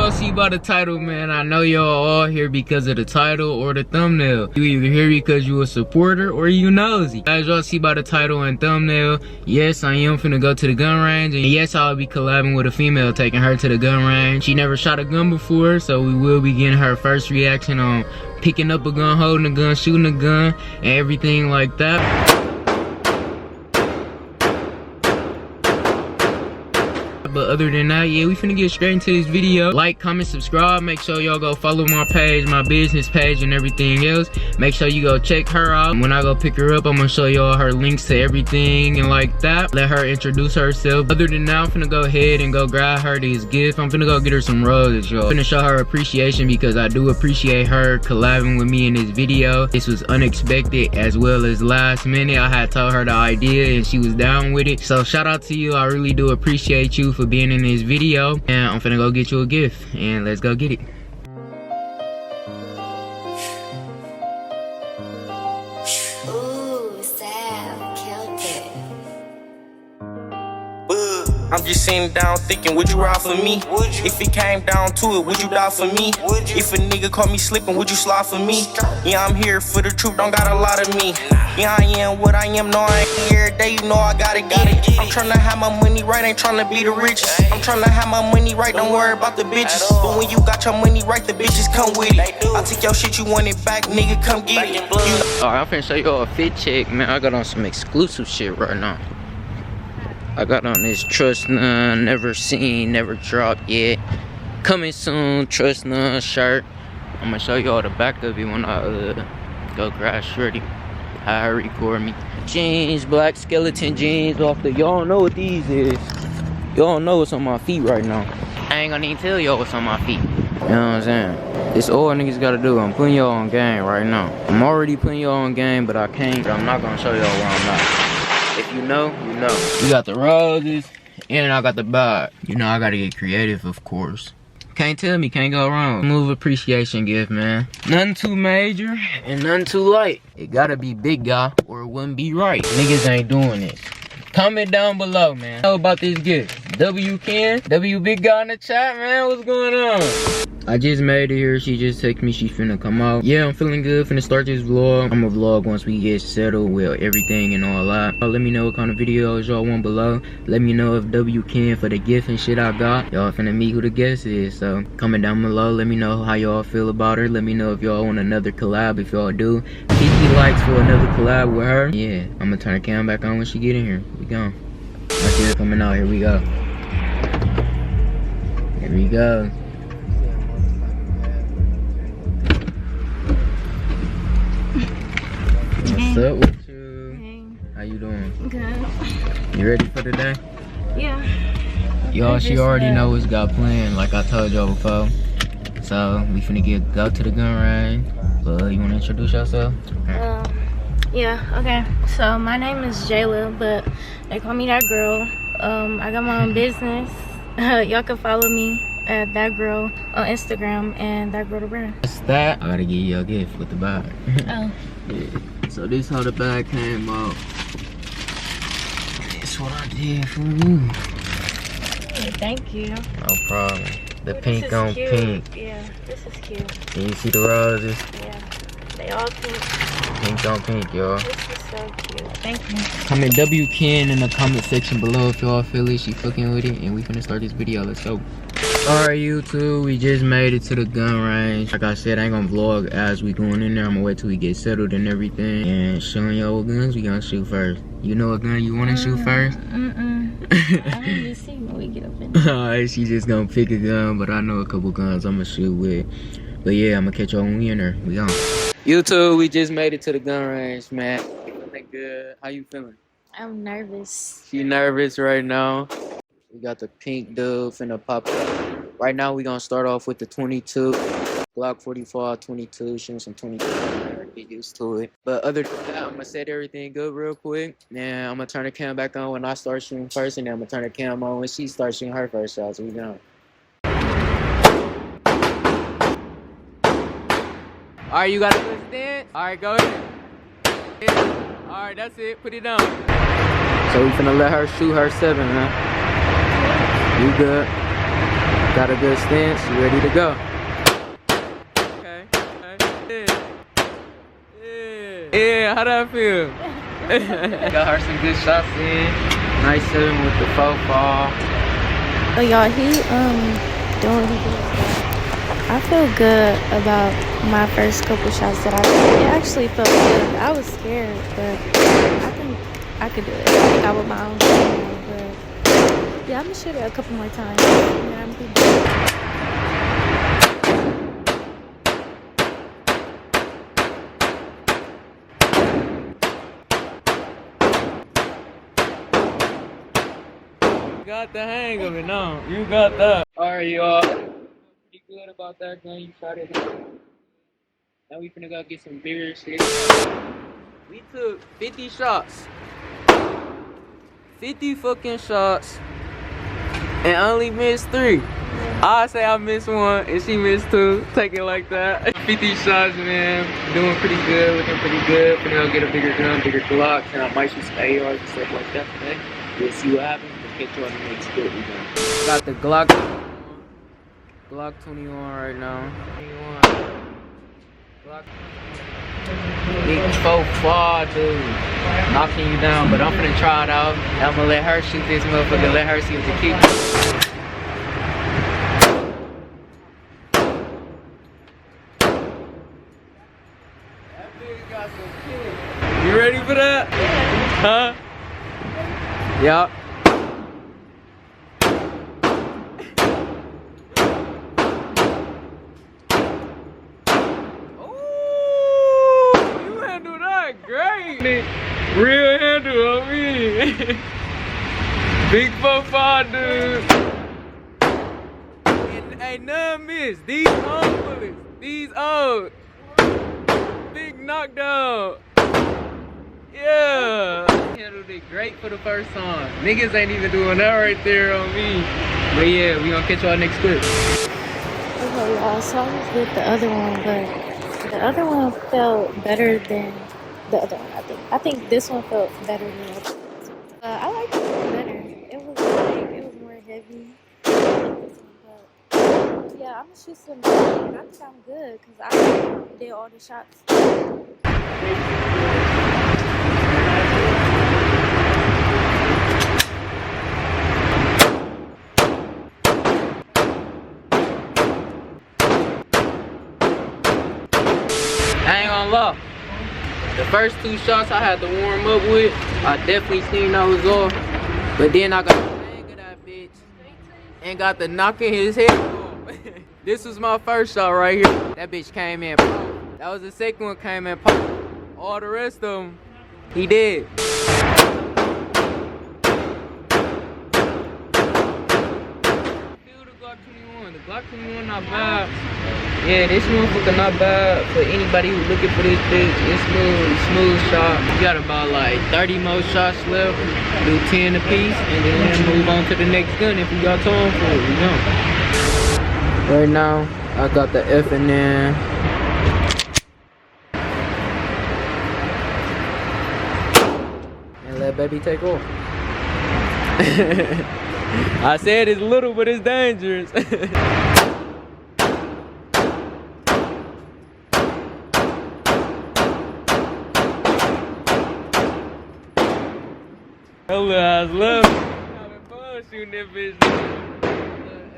y'all see by the title, man, I know y'all all here because of the title or the thumbnail. You either here because you a supporter or you nosy. As y'all see by the title and thumbnail, yes, I am finna go to the gun range, and yes, I'll be collabing with a female, taking her to the gun range. She never shot a gun before, so we will be getting her first reaction on picking up a gun, holding a gun, shooting a gun, and everything like that. But other than that, yeah, we finna get straight into this video. Like, comment, subscribe. Make sure y'all go follow my page, my business page, and everything else. Make sure you go check her out. When I go pick her up, I'm gonna show y'all her links to everything and like that. Let her introduce herself. Other than that, I'm finna go ahead and go grab her this gift. I'm finna go get her some roses, y'all. I'm finna show her appreciation because I do appreciate her collabing with me in this video. This was unexpected as well as last minute. I had told her the idea and she was down with it. So shout out to you. I really do appreciate you for being in this video, and I'm finna go get you a gift, and let's go get it. Ooh, Sam, killed it. I'm just sitting down thinking, would you ride for me? Would you? If it came down to it, would you die for me? Would you? If a nigga caught me slipping, would you slide for me? Yeah, I'm here for the truth, don't got a lot of me. Yeah, I am what I am, no, I ain't here every day, you know I gotta get it. I'm tryna have my money right, ain't tryna be the richest. I'm tryna have my money right, don't worry about the bitches. But when you got your money right, the bitches come with it. I take your shit, you want it back, nigga, come get it. Alright, I'm finna show y'all a fit check, man. I got on some exclusive shit right now. I got on this Trust None, never seen, never dropped yet. Coming soon, Trust None shirt. I'm gonna show y'all the back of it when I go grab Shorty. How her record me. Jeans, black skeleton jeans off the, y'all know what these is. Y'all know what's on my feet right now. I ain't gonna even tell y'all what's on my feet. You know what I'm saying? This all niggas gotta do. I'm putting y'all on game right now. I'm already putting y'all on game, but I can't. I'm not gonna show y'all where I'm at. If you know, you know. You got the roses, and I got the bag. You know I gotta get creative, of course. Can't tell me, can't go wrong. Move appreciation gift, man. Nothing too major and nothing too light. It gotta be big guy or it wouldn't be right. Niggas ain't doing it. Comment down below, man. How about this gift? W Ken? W big guy in the chat, man. What's going on? I just made it here. She just texted me she finna come out. Yeah, I'm feeling good. Finna start this vlog. I'm gonna vlog once we get settled with everything and all that. Let me know what kind of videos y'all want below. Let me know if W Ken for the gift and shit I got. Y'all finna meet who the guest is. So comment down below. Let me know how y'all feel about her. Let me know if y'all want another collab. If y'all do, 50 likes for another collab with her. Yeah, I'm gonna turn the cam back on when she get in here. We go. I see her coming out. Here we go. Here we go. What's up with you? Hey. How you doing? Good. You ready for the day? Yeah. Y'all, she already know what's got planned, like I told y'all before. So we finna go to the gun range. You wanna introduce yourself? Yeah, okay. So my name is Jayla, but they call me that girl. I got my own business. Y'all can follow me at that girl on Instagram and that girl the brand. That's that. I gotta give you a gift with the bag. Oh. Yeah. So this how the bag came out. This what I did for you. Hey, thank you. No problem. The Ooh, pink on cute. pink. Yeah, this is cute. Can you see the roses? Yeah, they all pink. Pink on pink, y'all. This is so cute. Thank you. Comment W Ken in the comment section below if y'all feel it. She fucking with it, and we finna start this video. Let's go. Alright, YouTube, we just made it to the gun range. Like I said, I ain't gonna vlog as we going in there. I'm gonna wait till we get settled and everything, and showing y'all what guns we gonna shoot first. You know what gun you wanna shoot first? I don't even see when we get up in there. Alright, she just gonna pick a gun, but I know a couple guns I'm gonna shoot with. But yeah, I'm gonna catch y'all when we in there. We on. YouTube, we just made it to the gun range, man. Feeling good. How you feeling? I'm nervous. She nervous right now. We got the pink dude finna pop up. Right now, we gonna start off with the 22. Glock 44, 22, shooting some 22. Get used to it. But other than that, I'm gonna set everything good real quick. Then I'm gonna turn the cam back on when I start shooting first, and then I'm gonna turn the cam on when she starts shooting her first shot. So we go. Alright, you got a good stance? Alright, go ahead. Alright, that's it. Put it down. So we finna let her shoot her 7, man. You good? Got a good stance. You ready to go? Okay. Yeah, how that feel? Got her some good shots in. Nice 7 with the faux fall. Oh y'all, he doing what he does. I feel good about my first couple shots that I did. It actually felt good. I was scared, but I think I could do it. I think I would my own thing, but yeah, I'm gonna shoot it a couple more times. And then I'm good. You got the hang of it, no? You got that. Alright, y'all. Pretty good about that gun. You shot it. Now we finna go get some bigger shit. We took 50 shots. 50 fucking shots. And only missed 3. I say I missed 1 and she missed 2. Take it like that. 50 shots, man. Doing pretty good. Looking pretty good. Finna go get a bigger gun, bigger Glock. And I might shoot some ARs and stuff like that today. We'll see what happens. Catch you on the next clip. Got the Glock 21 right now. 21. Glock. Big 4-4, dude. Knocking you down, but I'm finna try it out. I'm gonna let her shoot this motherfucker. Let her see if the kick. That bitch got some kick. You ready for that? Huh? Yup. Great. Real handle on me. Big 4-5, dude. And ain't none miss. These old bullets. These old. Big knockdown. Yeah. Handled it great for the first time. Niggas ain't even doing that right there on me. But yeah, we gonna catch y'all next clip. Okay, y'all. So I was with the other one, but the other one felt better than the other one. I think this one felt better than the other one. I liked this one better. It was like, it was more heavy. But yeah, I'm gonna shoot some. I think I'm good because I did all the shots. I ain't gonna lie. The first 2 shots I had to warm up with, I definitely seen those off. But then I got the hang of that bitch and got the knocking his head off. This was my first shot right here. That bitch came in pop. That was the second one came in pop. All the rest of them, he did. The Glock 21 not bad. Yeah, this motherfucker not bad for anybody who's looking for this bitch. It's smooth shot. You got about like 30 more shots left. Do 10 apiece and then move on to the next gun if we got time for it, you know. Right now, I got the F&N. And let baby take off. I said it's little, but it's dangerous. Hello, I love having fun shooting that bitch.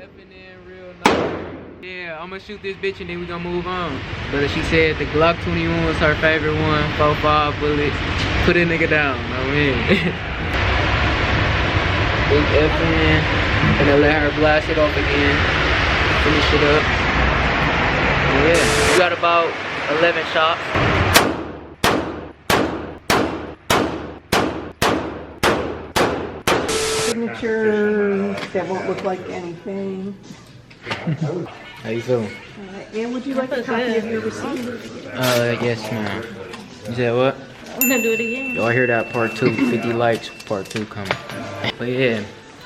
F&N real nice. Yeah, I'm gonna shoot this bitch and then we gonna move on. But she said the Glock 21 was her favorite one. 4.5 bullets. Put a nigga down, know what I mean? Big F&N, gonna let her blast it off again, finish it up. And yeah, we got about 11 shots. Signatures that won't look like anything. How you feeling? And would you like a copy of your receipt? Yes ma'am. You said what? I'm gonna do it again. Y'all hear that part 2, 50 likes, part 2 coming. But yeah,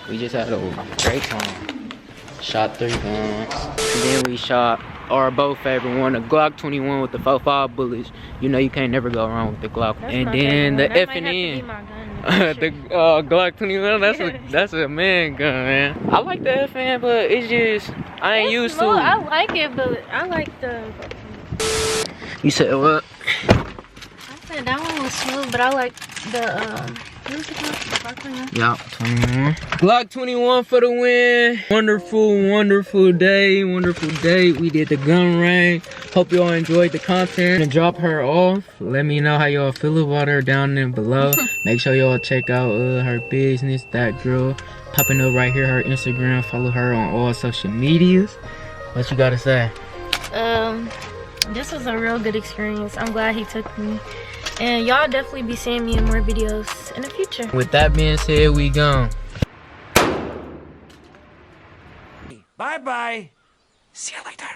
we just had a great time. Shot 3 guns. And then we shot our both favorite one, the Glock 21 with the 4.5 bullets. You know you can't never go wrong with the Glock. That's and my then favorite the one. That might have to F&N. be my gun The Glock 21. That's a man gun, man. I like the FN, but it's just I ain't used to. I like it, but I like the. You said what? I said that one was smooth, but I like the what was it called? The Glock 21? Yeah, 21. Glock 21 for the win. Wonderful day. We did the gun range. Hope y'all enjoyed the content. And drop her off. Let me know how y'all feel about her down there below. Make sure y'all check out her business, that girl. Popping up right here, her Instagram. Follow her on all social medias. What you gotta say? This was a real good experience. I'm glad he took me. And y'all definitely be seeing me in more videos in the future. With that being said, we gone. Bye-bye. See you later.